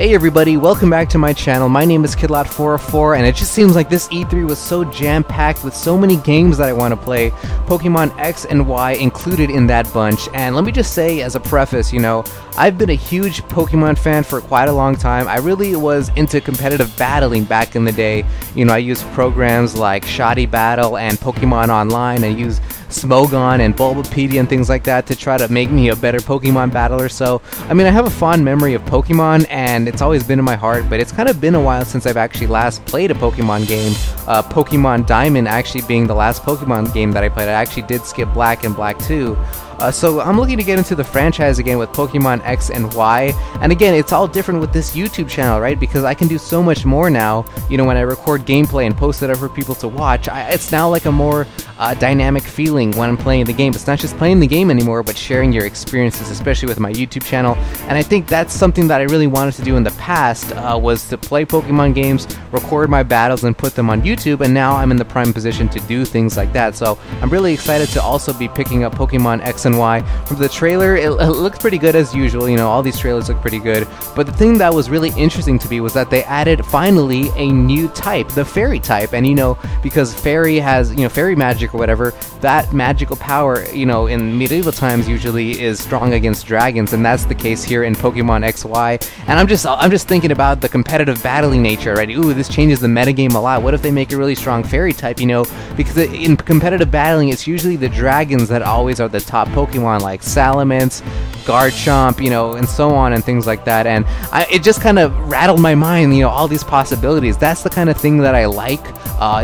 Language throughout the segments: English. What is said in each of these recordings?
Hey everybody, welcome back to my channel. My name is Kidlot404 and it just seems like this E3 was so jam-packed with so many games that I want to play. Pokemon X and Y included in that bunch. And let me just say as a preface, I've been a huge Pokemon fan for quite a long time. I really was into competitive battling back in the day. I used programs like Shoddy Battle and Pokemon Online. I used Smogon and Bulbapedia and things like that to try to make me a better Pokemon battler. So, I have a fond memory of Pokemon and it's always been in my heart, but it's kind of been a while since I've actually last played a Pokemon game. Pokemon Diamond actually being the last Pokemon game that I played. I actually did skip Black and Black 2. So I'm looking to get into the franchise again with Pokemon X and Y, and again, it's all different with this YouTube channel, right? Because I can do so much more now, when I record gameplay and post it up for people to watch. It's now like a more dynamic feeling when I'm playing the game. It's not just playing the game anymore, but sharing your experiences, especially with my YouTube channel, and I think that's something that I really wanted to do in the past, was to play Pokemon games, record my battles, and put them on YouTube, and now I'm in the prime position to do things like that. So I'm really excited to also be picking up Pokemon X and Y. From the trailer, it looks pretty good as usual. All these trailers look pretty good, but the thing that was really interesting to me was that they added finally a new type, the fairy type. And because fairy has fairy magic or whatever, that magical power in medieval times usually is strong against dragons, and that's the case here in Pokemon XY. And I'm just thinking about the competitive battling nature, right? Ooh, this changes the metagame a lot. What if they make a really strong fairy type, because in competitive battling it's usually the dragons that always are the top Pokemon, like Salamence, Garchomp, and so on and things like that. And it just kind of rattled my mind, all these possibilities. That's the kind of thing that I like,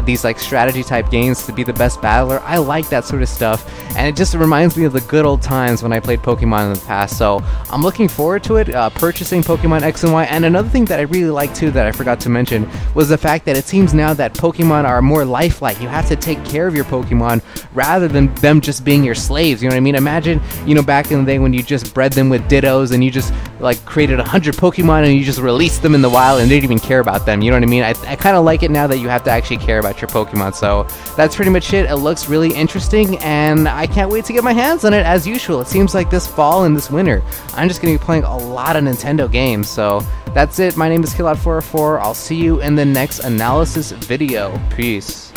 these like strategy type games, to be the best battler. I like that sort of stuff, and it just reminds me of the good old times when I played Pokemon in the past. So I'm looking forward to it, purchasing Pokemon X and Y. And another thing that I really like too, that I forgot to mention, was the fact that it seems now that Pokemon are more lifelike. You have to take care of your Pokemon rather than them just being your slaves. You know what I mean? Imagine, back in the day when you just bred them with Dittos and you just like created 100 Pokemon and you just released them in the wild and didn't even care about them. You know what I mean? I kind of like it now that you have to actually care about your Pokemon. So that's pretty much it. It looks really interesting and I can't wait to get my hands on it as usual. It seems like this fall and this winter I'm just going to be playing a lot of Nintendo games. So that's it. My name is Kidlot404. I'll see you in the next analysis video. Peace.